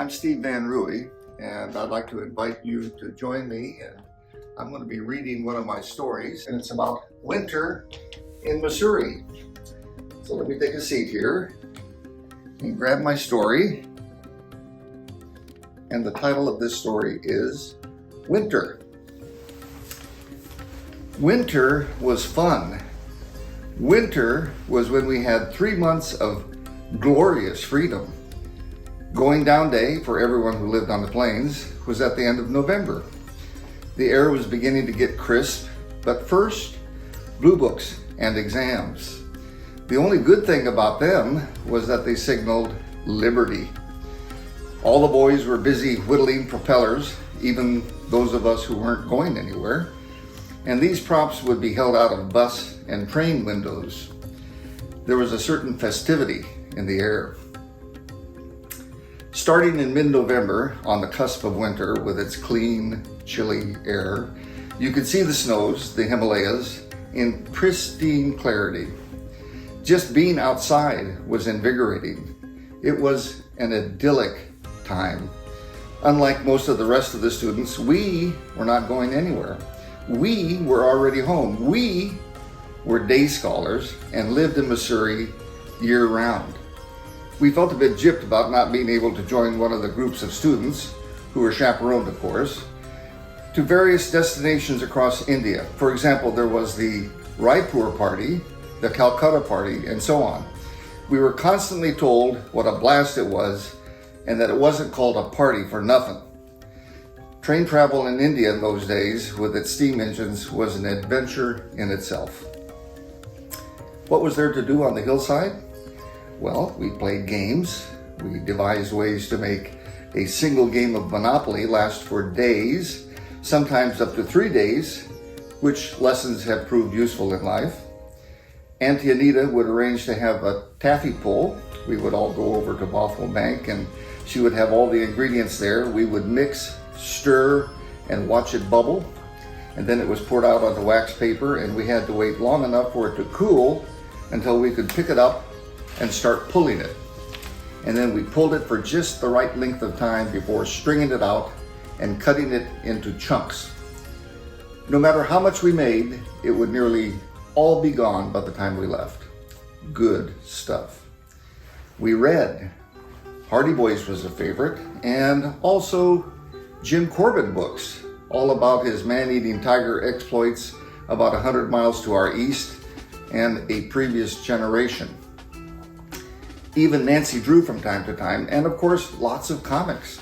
I'm Steve Van Rooy, and I'd like to invite you to join me. And I'm going to be reading one of my stories, and it's about winter in Missouri. So let me take a seat here and grab my story. And the title of this story is Winter. Winter was fun. Winter was when we had 3 months of glorious freedom. Going down day for everyone who lived on the plains was at the end of November. The air was beginning to get crisp, but first, blue books and exams. The only good thing about them was that they signaled liberty. All the boys were busy whittling propellers, even those of us who weren't going anywhere, and these props would be held out of bus and train windows. There was a certain festivity in the air. Starting in mid-November, on the cusp of winter with its clean, chilly air, you could see the snows, the Himalayas, in pristine clarity. Just being outside was invigorating. It was an idyllic time. Unlike most of the rest of the students, we were not going anywhere. We were already home. We were day scholars and lived in Missouri year-round. We felt a bit gypped about not being able to join one of the groups of students, who were chaperoned, of course, to various destinations across India. For example, there was the Raipur party, the Calcutta party, and so on. We were constantly told what a blast it was and that it wasn't called a party for nothing. Train travel in India in those days with its steam engines was an adventure in itself. What was there to do on the hillside? Well, we played games. We devised ways to make a single game of Monopoly last for days, sometimes up to 3 days, which lessons have proved useful in life. Auntie Anita would arrange to have a taffy pull. We would all go over to Bothell Bank and she would have all the ingredients there. We would mix, stir, and watch it bubble. And then it was poured out onto wax paper and we had to wait long enough for it to cool until we could pick it up and start pulling it. And then we pulled it for just the right length of time before stringing it out and cutting it into chunks. No matter how much we made, it would nearly all be gone by the time we left. Good stuff. We read. Hardy Boys was a favorite, and also Jim Corbett books, all about his man-eating tiger exploits about 100 miles to our east and a previous generation. Even Nancy Drew from time to time, and of course, lots of comics.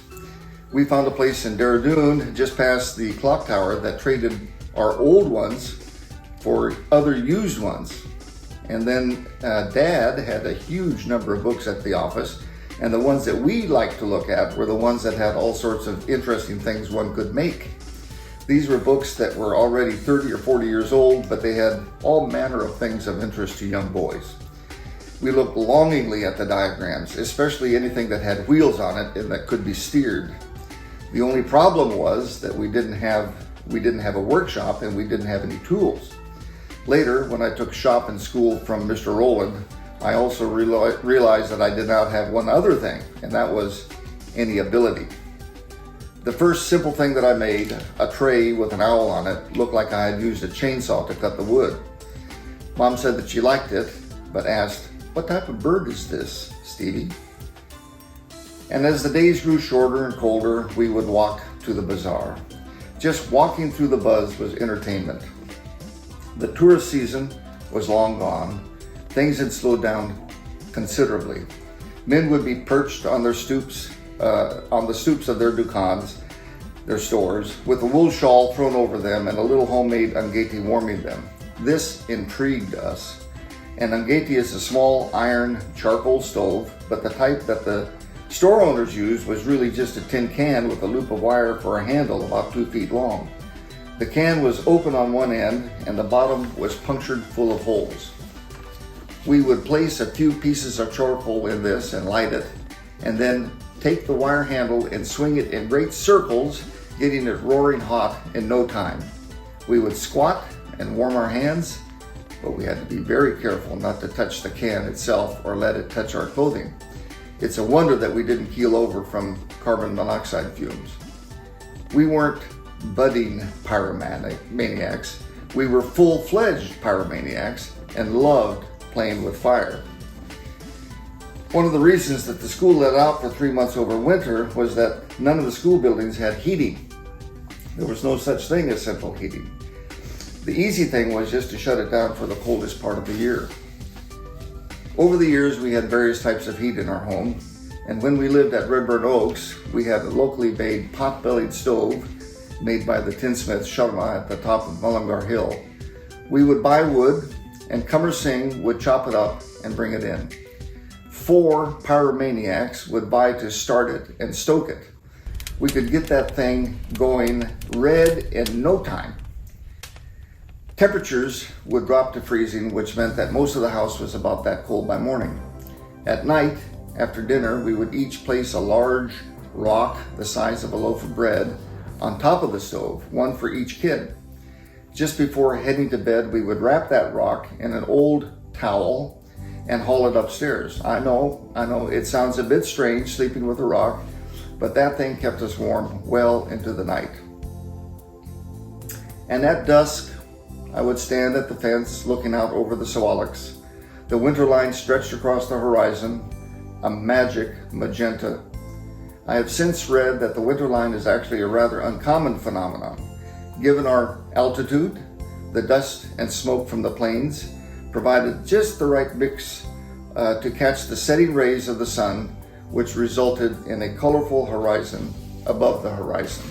We found a place in Dehradun, just past the clock tower, that traded our old ones for other used ones. And then Dad had a huge number of books at the office, and the ones that we liked to look at were the ones that had all sorts of interesting things one could make. These were books that were already 30 or 40 years old, but they had all manner of things of interest to young boys. We looked longingly at the diagrams, especially anything that had wheels on it and that could be steered. The only problem was that we didn't have a workshop and we didn't have any tools. Later, when I took shop in school from Mr. Rowland, I also realized that I did not have one other thing, and that was any ability. The first simple thing that I made, a tray with an owl on it, looked like I had used a chainsaw to cut the wood. Mom said that she liked it, but asked, "What type of bird is this, Stevie?" And as the days grew shorter and colder, we would walk to the bazaar. Just walking through the buzz was entertainment. The tourist season was long gone. Things had slowed down considerably. Men would be perched on their stoops, on the stoops of their dukans, their stores, with a wool shawl thrown over them and a little homemade angeti warming them. This intrigued us. An angeti is a small iron charcoal stove, but the type that the store owners used was really just a tin can with a loop of wire for a handle about 2 feet long. The can was open on one end and the bottom was punctured full of holes. We would place a few pieces of charcoal in this and light it, and then take the wire handle and swing it in great circles, getting it roaring hot in no time. We would squat and warm our hands, but we had to be very careful not to touch the can itself or let it touch our clothing. It's a wonder that we didn't keel over from carbon monoxide fumes. We weren't budding pyromaniacs. We were full-fledged pyromaniacs and loved playing with fire. One of the reasons that the school let out for 3 months over winter was that none of the school buildings had heating. There was no such thing as central heating. The easy thing was just to shut it down for the coldest part of the year. Over the years, we had various types of heat in our home, and when we lived at Redbird Oaks, we had a locally made pot-bellied stove made by the tinsmith Sharma at the top of Mullingar Hill. We would buy wood, and Kumar Singh would chop it up and bring it in. 4 pyromaniacs would buy to start it and stoke it. We could get that thing going red in no time. Temperatures would drop to freezing, which meant that most of the house was about that cold by morning. At night, after dinner, we would each place a large rock the size of a loaf of bread on top of the stove, one for each kid. Just before heading to bed, we would wrap that rock in an old towel and haul it upstairs. I know, it sounds a bit strange sleeping with a rock, but that thing kept us warm well into the night. And at dusk, I would stand at the fence looking out over the Sawalaks. The winter line stretched across the horizon, a magic magenta. I have since read that the winter line is actually a rather uncommon phenomenon. Given our altitude, the dust and smoke from the plains provided just the right mix to catch the setting rays of the sun, which resulted in a colorful horizon above the horizon.